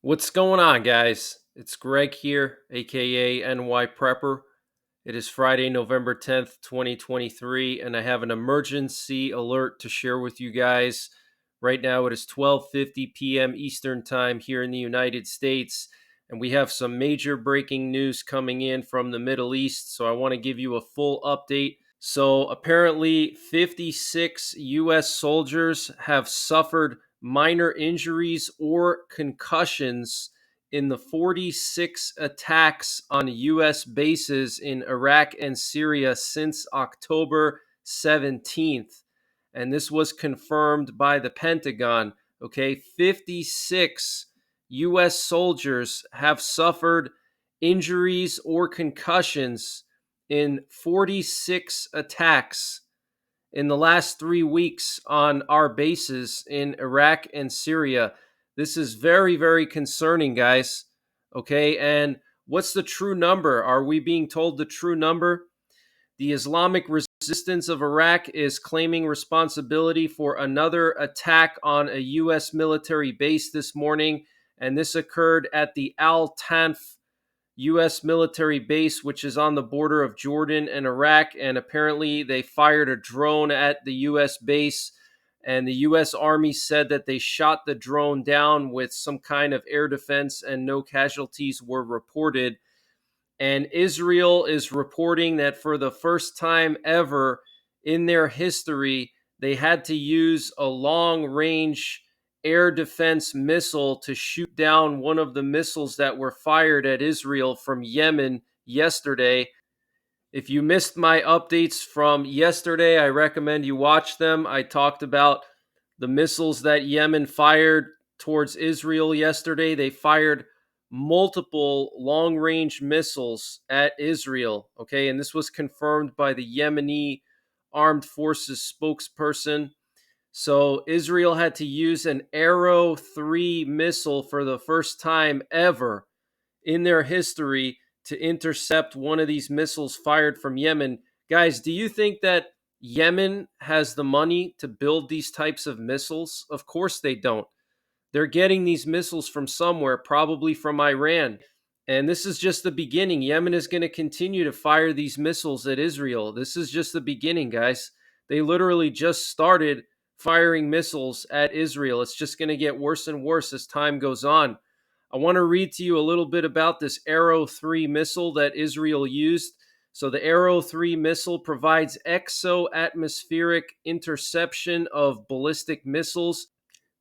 What's going on, guys? It's Greg here, aka NYPrepper. It is Friday, November 10th, 2023, and I have an emergency alert to share with you guys. Right now it is 12:50 p.m. Eastern Time here in the United States, and we have some major breaking news coming in from the Middle East, so I want to give you a full update. So, apparently 56 US soldiers have suffered minor injuries or concussions in the 46 attacks on US bases in Iraq and Syria since October 17th. And this was confirmed by the Pentagon. Okay, 56 US soldiers have suffered injuries or concussions in 46 attacks in the last 3 weeks on our bases in Iraq and Syria. This is very, very concerning, guys. Okay, and what's the true number? Are we being told the true number? The Islamic Resistance of Iraq is claiming responsibility for another attack on a U.S. military base this morning, and this occurred at the Al Tanf U.S. military base, which is on the border of Jordan and Iraq. And apparently, they fired a drone at the U.S. base. And the U.S. Army said that they shot the drone down with some kind of air defense, and no casualties were reported. And Israel is reporting that for the first time ever in their history, they had to use a long range air defense missile to shoot down one of the missiles that were fired at Israel from Yemen yesterday. If you missed my updates from yesterday, I recommend you watch them. I talked about the missiles that Yemen fired towards Israel yesterday. They fired multiple long range missiles at Israel. Okay, and this was confirmed by the Yemeni armed forces spokesperson. So Israel had to use an Arrow 3 missile for the first time ever in their history to intercept one of these missiles fired from Yemen. Guys, do you think that Yemen has the money to build these types of missiles? Of course they don't. They're getting these missiles from somewhere, probably from Iran. And this is just the beginning. Yemen is going to continue to fire these missiles at Israel. This is just the beginning, guys. They literally just started firing missiles at Israel. It's just going to get worse and worse as time goes on. I want to read to you a little bit about this Arrow 3 missile that Israel used. So, the Arrow 3 missile provides exo-atmospheric interception of ballistic missiles,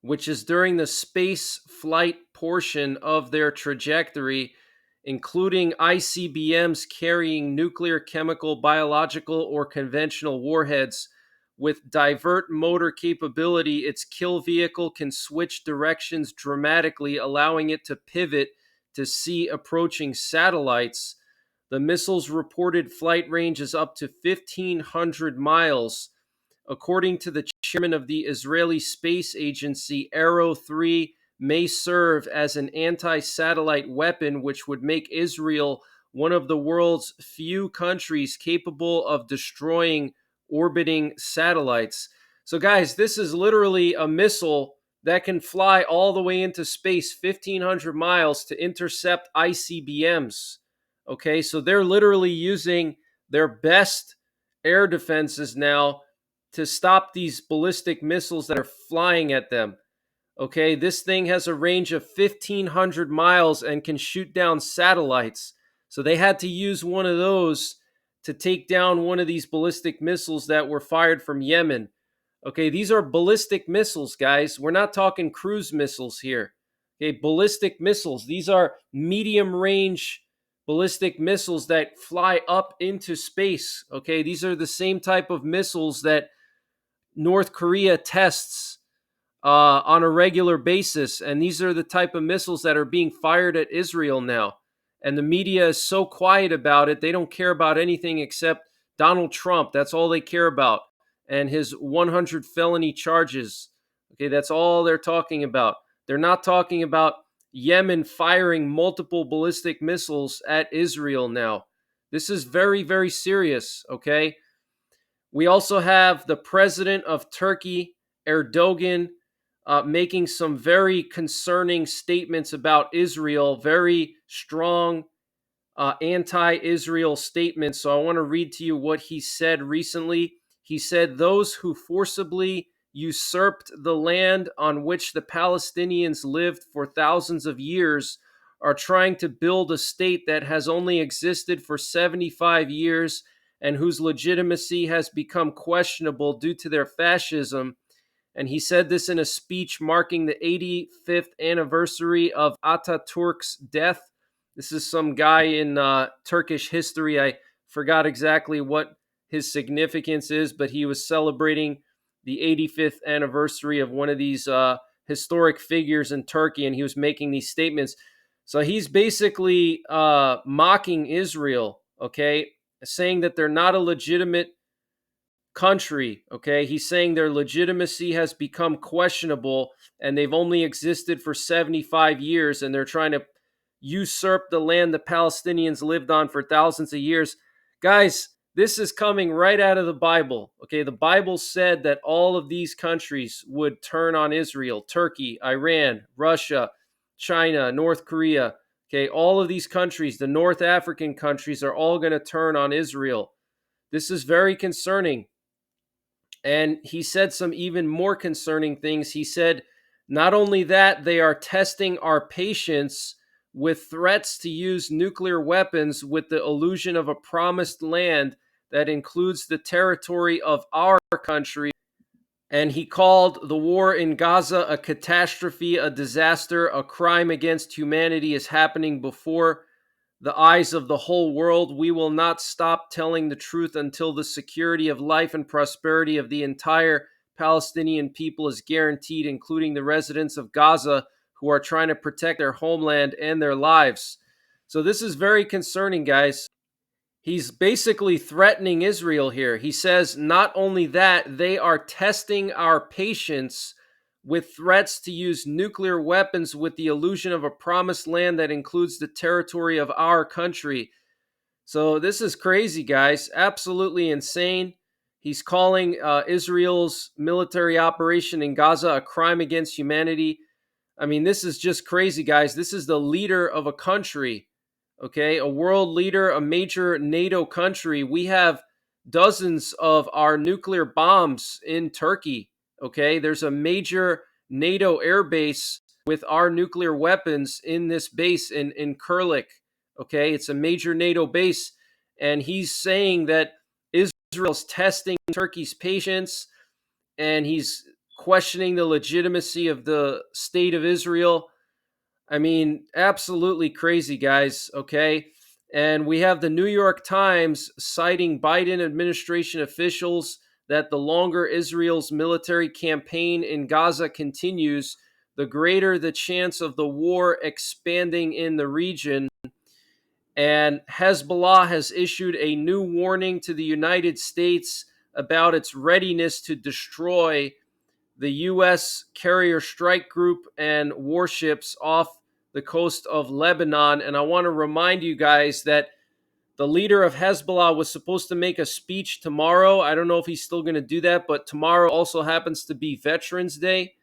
which is during the space flight portion of their trajectory, including ICBMs carrying nuclear, chemical, biological, or conventional warheads. With divert motor capability, its kill vehicle can switch directions dramatically, allowing it to pivot to see approaching satellites. The missile's reported flight range is up to 1,500 miles. According to the chairman of the Israeli Space Agency, Arrow 3 may serve as an anti satellite weapon, which would make Israel one of the world's few countries capable of destroying orbiting satellites. So, guys, this is literally a missile that can fly all the way into space, 1,500 miles, to intercept ICBMs. Okay, so they're literally using their best air defenses now to stop these ballistic missiles that are flying at them. Okay, this thing has a range of 1,500 miles and can shoot down satellites. So they had to use one of those to take down one of these ballistic missiles that were fired from Yemen. Okay, these are ballistic missiles, guys. We're not talking cruise missiles here. Okay, ballistic missiles. These are medium range ballistic missiles that fly up into space. Okay, these are the same type of missiles that North Korea tests on a regular basis. And these are the type of missiles that are being fired at Israel now. And the media is so quiet about it. They don't care about anything except Donald Trump. That's all they care about. And his 100 felony charges. Okay, that's all they're talking about. They're not talking about Yemen firing multiple ballistic missiles at Israel now. This is very, very serious, okay? We also have the president of Turkey, Erdogan, making some very concerning statements about Israel, very strong anti-Israel statements. So I want to read to you what he said recently. He said, "Those who forcibly usurped the land on which the Palestinians lived for thousands of years are trying to build a state that has only existed for 75 years and whose legitimacy has become questionable due to their fascism." And he said this in a speech marking the 85th anniversary of Ataturk's death. This is some guy in Turkish history. I forgot exactly what his significance is, but he was celebrating the 85th anniversary of one of these historic figures in Turkey, and he was making these statements. So he's basically mocking Israel, okay, saying that they're not a legitimate country, okay? He's saying their legitimacy has become questionable and they've only existed for 75 years and they're trying to usurp the land the Palestinians lived on for thousands of years. Guys, this is coming right out of the Bible, okay? The Bible said that all of these countries would turn on Israel: Turkey, Iran, Russia, China, North Korea, okay? All of these countries, the North African countries, are all going to turn on Israel. This is very concerning. And he said some even more concerning things. He said, not only that, they are testing our patience with threats to use nuclear weapons with the illusion of a promised land that includes the territory of our country. And he called the war in Gaza a catastrophe, a disaster, a crime against humanity is happening before the eyes of the whole world. We will not stop telling the truth until the security of life and prosperity of the entire Palestinian people is guaranteed, including the residents of Gaza who are trying to protect their homeland and their lives. So this is very concerning, guys. He's basically threatening Israel here. He says not only that, they are testing our patience with threats to use nuclear weapons with the illusion of a promised land that includes the territory of our country. So this is crazy, guys. Absolutely insane. He's calling Israel's military operation in Gaza a crime against humanity. I mean, this is just crazy, guys. This is the leader of a country, okay? A world leader, a major NATO country. We have dozens of our nuclear bombs in Turkey, okay? There's a major NATO air base with our nuclear weapons in this base in Kirlik, okay? It's a major NATO base. And he's saying that Israel's testing Turkey's patience and he's questioning the legitimacy of the state of Israel. I mean, absolutely crazy, guys, okay? And we have the New York Times citing Biden administration officials that the longer Israel's military campaign in Gaza continues, the greater the chance of the war expanding in the region. And Hezbollah has issued a new warning to the United States about its readiness to destroy the U.S. carrier strike group and warships off the coast of Lebanon. And I want to remind you guys that the leader of Hezbollah was supposed to make a speech tomorrow. I don't know if he's still going to do that, but tomorrow also happens to be Veterans Day.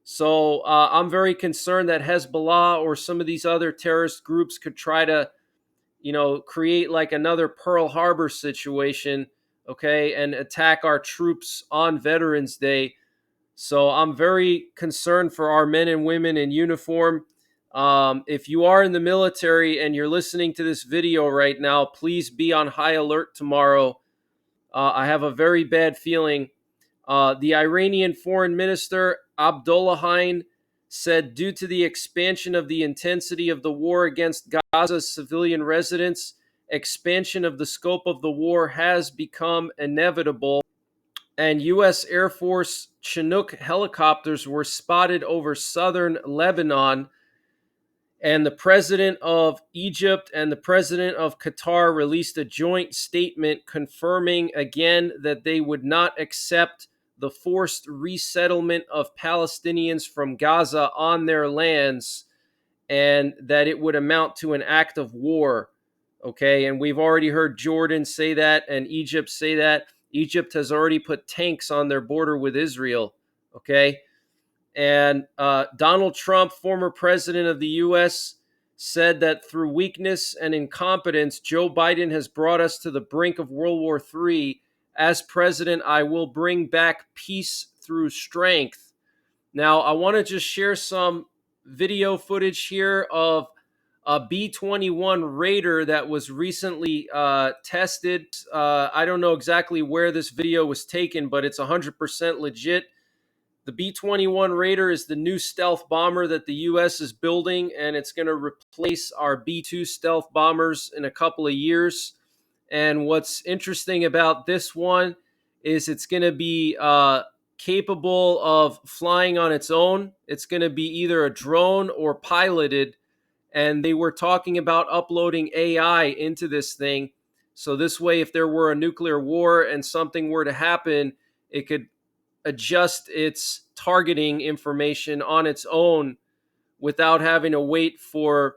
So I'm very concerned that Hezbollah or some of these other terrorist groups could try to, create like another Pearl Harbor situation, okay, and attack our troops on Veterans Day. So I'm very concerned for our men and women in uniform. If you are in the military and you're listening to this video right now, please be on high alert tomorrow. I have a very bad feeling. The Iranian foreign minister, Abdullahian, said due to the expansion of the intensity of the war against Gaza's civilian residents, expansion of the scope of the war has become inevitable. And U.S. Air Force Chinook helicopters were spotted over southern Lebanon. And the president of Egypt and the president of Qatar released a joint statement confirming again that they would not accept the forced resettlement of Palestinians from Gaza on their lands and that it would amount to an act of war. Okay, and we've already heard Jordan say that and Egypt say that. Egypt has already put tanks on their border with Israel. Okay, And Donald Trump, former president of the U.S., said that through weakness and incompetence, Joe Biden has brought us to the brink of World War III. As president, I will bring back peace through strength. Now, I want to just share some video footage here of a B-21 Raider that was recently tested. I don't know exactly where this video was taken, but it's 100% legit. The B-21 Raider is the new stealth bomber that the U.S. is building, and it's going to replace our B-2 stealth bombers in a couple of years. And what's interesting about this one is it's going to be capable of flying on its own. It's going to be either a drone or piloted. And they were talking about uploading AI into this thing. So this way, if there were a nuclear war and something were to happen, it could adjust its targeting information on its own without having to wait for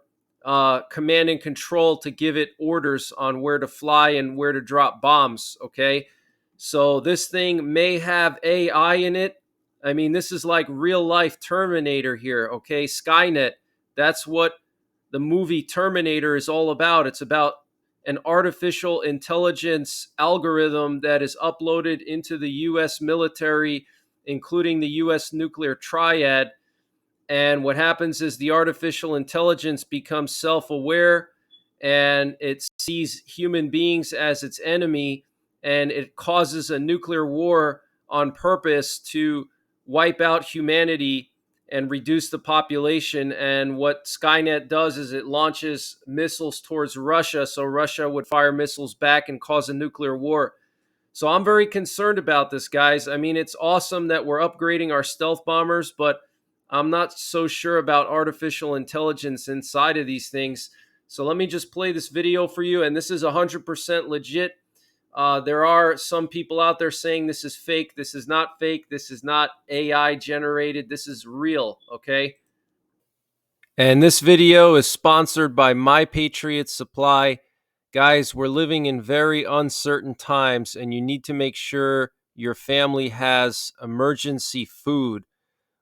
command and control to give it orders on where to fly and where to drop bombs. Okay. So this thing may have AI in it. I mean, this is like real life Terminator here. Okay. Skynet. That's what the movie Terminator is all about. It's about an artificial intelligence algorithm that is uploaded into the U.S. military, including the U.S. nuclear triad. And what happens is the artificial intelligence becomes self-aware and it sees human beings as its enemy, and it causes a nuclear war on purpose to wipe out humanity and reduce the population. And what Skynet does is it launches missiles towards Russia, so Russia would fire missiles back and cause a nuclear war. So I'm very concerned about this, guys. I mean, it's awesome that we're upgrading our stealth bombers, but I'm not so sure about artificial intelligence inside of these things. So let me just play this video for you. And this is 100% legit. There are some people out there saying this is fake. This is not fake. This is not AI generated. This is real, okay? And this video is sponsored by NYPrepper Supply. Guys, we're living in very uncertain times, and you need to make sure your family has emergency food.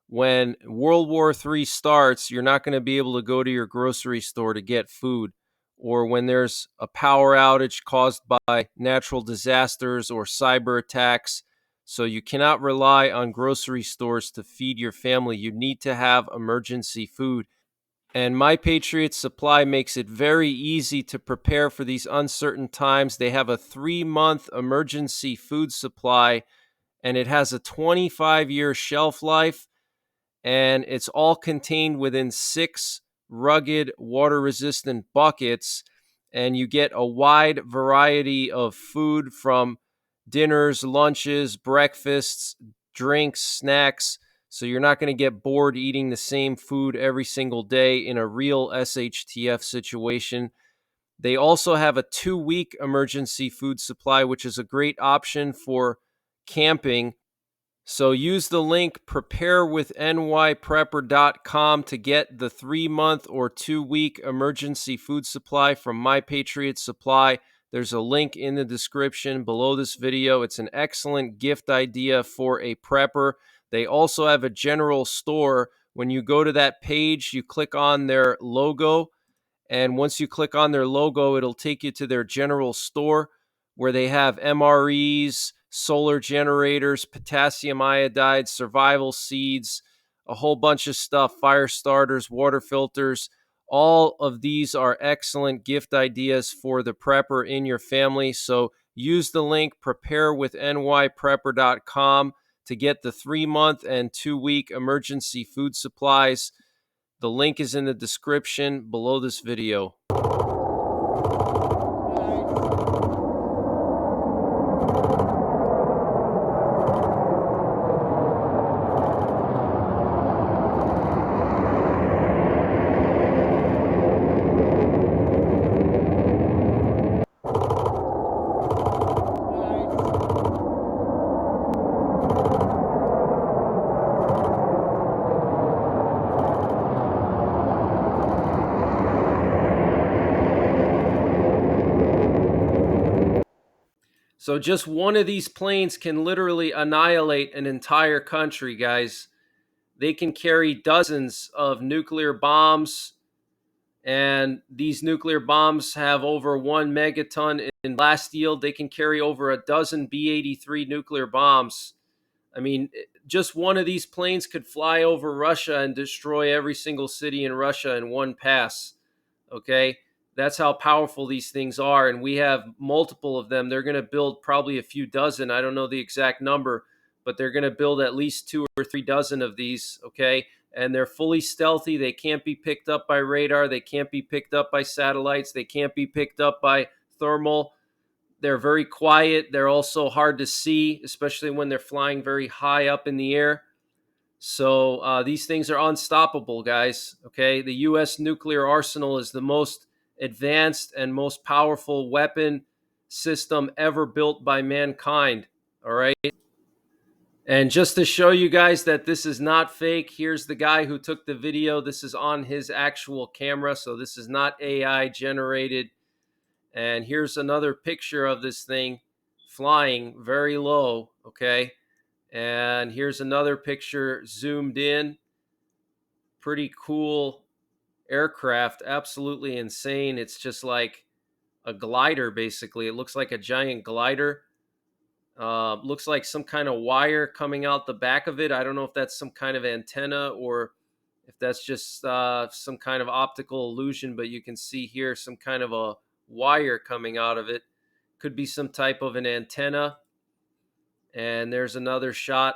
When World War III starts, you're not going to be able to go to your grocery store to get food. Or when there's a power outage caused by natural disasters or cyber attacks. So you cannot rely on grocery stores to feed your family. You need to have emergency food. And NYPrepper Supply makes it very easy to prepare for these uncertain times. They have a 3-month emergency food supply, and it has a 25-year shelf life, and it's all contained within 6 rugged, water-resistant buckets, and you get a wide variety of food from dinners, lunches, breakfasts, drinks, snacks. So you're not going to get bored eating the same food every single day in a real SHTF situation. They also have a 2-week emergency food supply, which is a great option for camping. So use the link preparewithnyprepper.com to get the 3-month or 2-week emergency food supply from NYPrepper Supply. There's a link in the description below this video. It's an excellent gift idea for a prepper. They also have a general store. When you go to that page, you click on their logo, and once you click on their logo, it'll take you to their general store where they have MREs, solar generators, potassium iodide, survival seeds, a whole bunch of stuff, fire starters, water filters. All of these are excellent gift ideas for the prepper in your family. So use the link preparewithnyprepper.com to get the 3-month and 2-week emergency food supplies. The link is in the description below this video. So just one of these planes can literally annihilate an entire country, guys. They can carry dozens of nuclear bombs, and these nuclear bombs have over 1 megaton in blast yield. They can carry over a dozen B-83 nuclear bombs. I mean, just one of these planes could fly over Russia and destroy every single city in Russia in one pass. Okay, that's how powerful these things are, and we have multiple of them. They're going to build probably a few dozen. I don't know the exact number, but they're going to build at least 2 or 3 dozen of these. Okay, and they're fully stealthy. They can't be picked up by radar. They can't be picked up by satellites. They can't be picked up by thermal. They're very quiet. They're also hard to see, especially when they're flying very high up in the air. So these things are unstoppable, guys. Okay, the U.S. nuclear arsenal is the most advanced and most powerful weapon system ever built by mankind. All right. And just to show you guys that this is not fake, here's the guy who took the video. This is on his actual camera, so this is not AI generated. And here's another picture of this thing flying very low. Okay. And here's another picture zoomed in. Pretty cool aircraft, absolutely insane. It's just like a glider, basically. It looks like a giant glider. Looks like some kind of wire coming out the back of it. I don't know if that's some kind of antenna or if that's just some kind of optical illusion, but you can see here some kind of a wire coming out of it. Could be some type of an antenna. And there's another shot.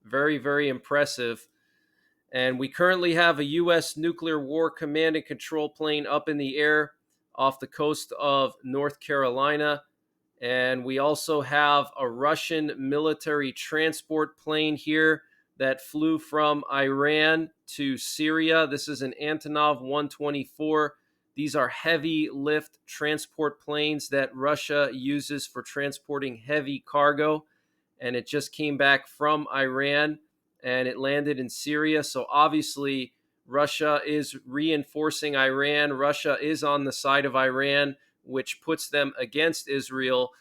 Very, very impressive. And we currently have a U.S. nuclear war command and control plane up in the air off the coast of North Carolina. And we also have a Russian military transport plane here that flew from Iran to Syria. This is an Antonov 124. These are heavy lift transport planes that Russia uses for transporting heavy cargo. And it just came back from Iran and it landed in Syria. So obviously, Russia is reinforcing Iran. Russia is on the side of Iran, which puts them against Israel.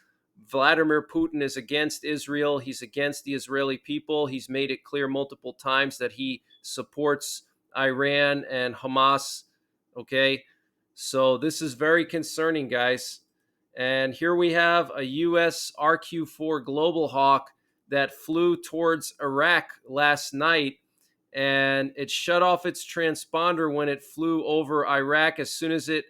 Vladimir Putin is against Israel. He's against the Israeli people. He's made it clear multiple times that he supports Iran and Hamas. Okay. So this is very concerning, guys. And here we have a U.S. RQ-4 Global Hawk that flew towards Iraq last night, and it shut off its transponder when it flew over Iraq. As soon as it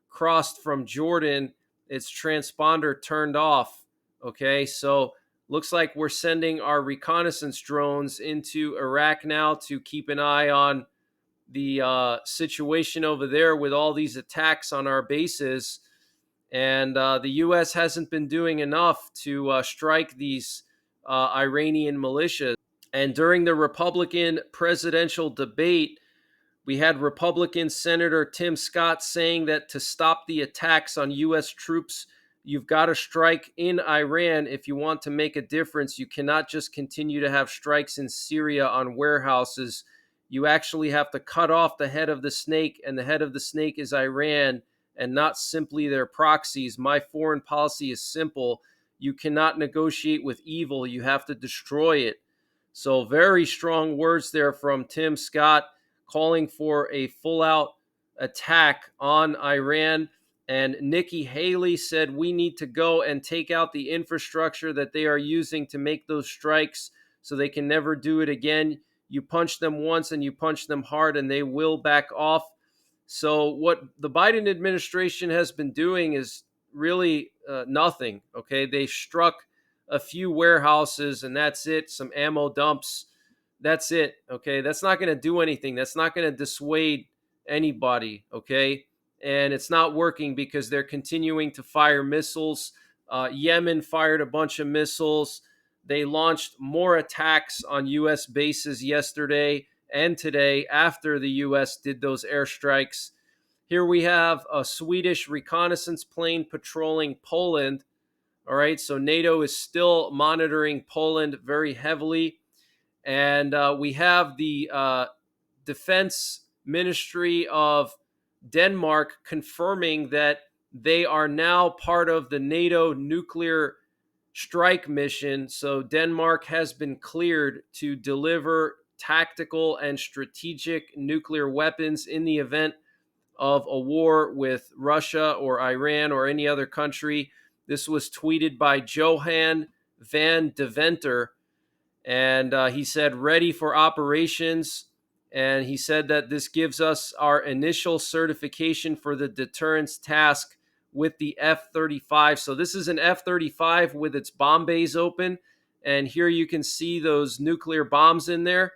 crossed from Jordan, its transponder turned off. Okay, so looks like we're sending our reconnaissance drones into Iraq now to keep an eye on the situation over there with all these attacks on our bases. And the U.S. hasn't been doing enough to strike these Iranian militias. And during the Republican presidential debate, we had Republican Senator Tim Scott saying that to stop the attacks on U.S. troops, you've got to strike in Iran if you want to make a difference. You cannot just continue to have strikes in Syria on warehouses. You actually have to cut off the head of the snake, and the head of the snake is Iran and not simply their proxies. My foreign policy is simple. You cannot negotiate with evil. You have to destroy it. So very strong words there from Tim Scott, calling for a full-out attack on Iran. And Nikki Haley said we need to go and take out the infrastructure that they are using to make those strikes so they can never do it again. You punch them once and you punch them hard and they will back off. So what the Biden administration has been doing is really nothing. Okay, they struck a few warehouses and that's it. Some ammo dumps. That's it. Okay, that's not going to do anything. That's not going to dissuade anybody. Okay, and it's not working because they're continuing to fire missiles. Yemen fired a bunch of missiles. They launched more attacks on U.S. bases yesterday and today after the U.S. did those airstrikes. Here we have a Swedish reconnaissance plane patrolling Poland. All right, so NATO is still monitoring Poland very heavily. And we have the Defense Ministry of Denmark confirming that they are now part of the NATO nuclear strike mission. So Denmark has been cleared to deliver tactical and strategic nuclear weapons in the event of a war with Russia or Iran or any other country. This was tweeted by Johan van Deventer, and he said, ready for operations. And he said that this gives us our initial certification for the deterrence task with the F-35. So this is an F-35 with its bomb bays open. And here you can see those nuclear bombs in there.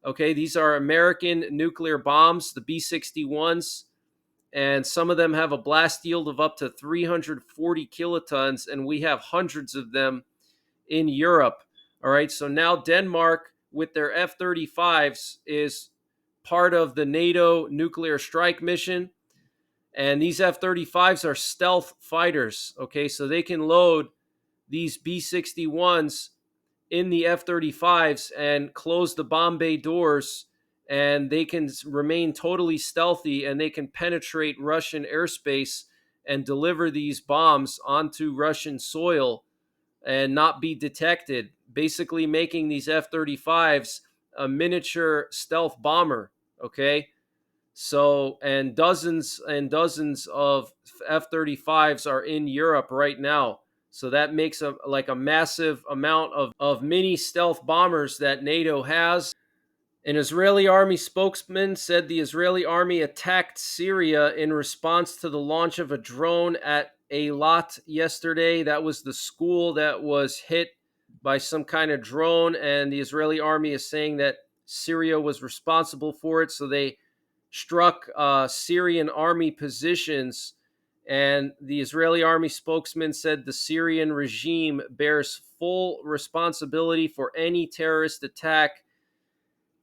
Okay, these are American nuclear bombs, the B-61s. And some of them have a blast yield of up to 340 kilotons. And we have hundreds of them in Europe. All right, so now Denmark with their F-35s is part of the NATO nuclear strike mission. And these F-35s are stealth fighters, okay? So they can load these B-61s in the F-35s and close the bomb bay doors, and they can remain totally stealthy, and they can penetrate Russian airspace and deliver these bombs onto Russian soil and not be detected, basically making these F-35s a miniature stealth bomber, okay? So, and dozens of F-35s are in Europe right now. So that makes a massive amount of mini stealth bombers that NATO has. An Israeli army spokesman said the Israeli army attacked Syria in response to the launch of a drone at Eilat yesterday. That was the school that was hit by some kind of drone, and the Israeli army is saying that Syria was responsible for it. So they struck Syrian army positions, and the Israeli army spokesman said the Syrian regime bears full responsibility for any terrorist attack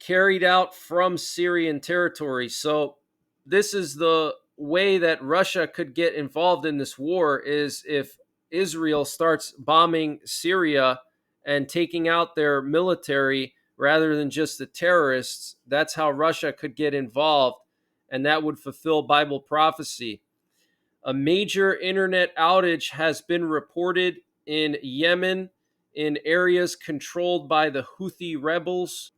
carried out from Syrian territory. So this is the way that Russia could get involved in this war, is if Israel starts bombing Syria and taking out their military rather than just the terrorists. That's how Russia could get involved, and that would fulfill Bible prophecy. A major internet outage has been reported in Yemen in areas controlled by the Houthi rebels.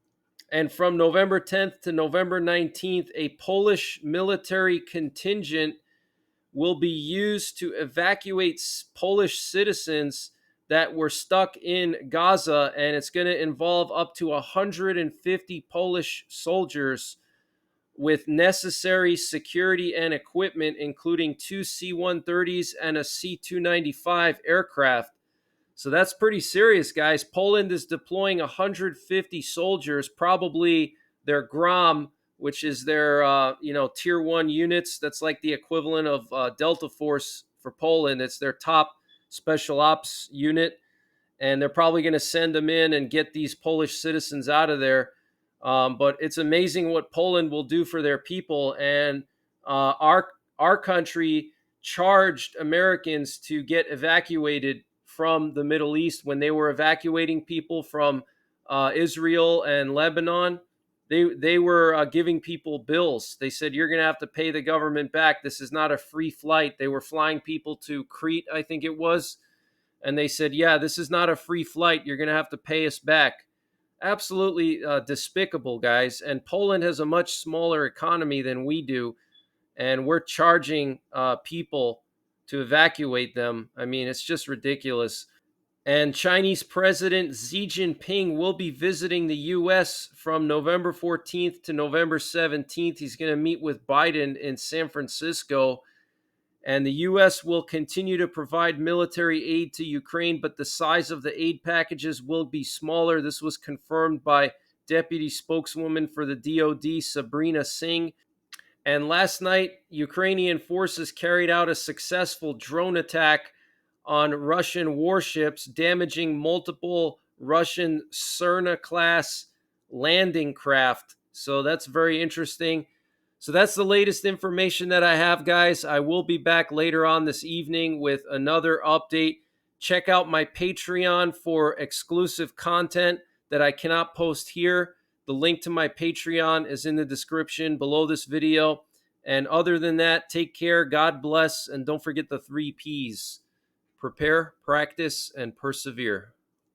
And from November 10th to November 19th, a Polish military contingent will be used to evacuate Polish citizens that were stuck in Gaza, and it's going to involve up to 150 Polish soldiers with necessary security and equipment, including two C-130s and a C-295 aircraft. So that's pretty serious, guys. Poland is deploying 150 soldiers, probably their Grom, which is their tier 1 units. That's like the equivalent of Delta Force for Poland. It's their top special ops unit, and they're probably going to send them in and get these Polish citizens out of there. But it's amazing what Poland will do for their people, and our country charged Americans to get evacuated from the Middle East when they were evacuating people from Israel and Lebanon. They were giving people bills. They said, you're going to have to pay the government back. This is not a free flight. They were flying people to Crete, I think it was. And they said, yeah, this is not a free flight. You're going to have to pay us back. Absolutely despicable, guys. And Poland has a much smaller economy than we do, and we're charging people to evacuate them. I mean, it's just ridiculous. And Chinese President Xi Jinping will be visiting the U.S. from November 14th to November 17th. He's going to meet with Biden in San Francisco. And the U.S. will continue to provide military aid to Ukraine, but the size of the aid packages will be smaller. This was confirmed by Deputy Spokeswoman for the DoD, Sabrina Singh. And last night, Ukrainian forces carried out a successful drone attack on Russian warships, damaging multiple Russian Cerna-class landing craft. So that's very interesting. So that's the latest information that I have, guys. I will be back later on this evening with another update. Check out my Patreon for exclusive content that I cannot post here. The link to my Patreon is in the description below this video. And other than that, take care, God bless, and don't forget the 3 Ps. Prepare, practice, and persevere.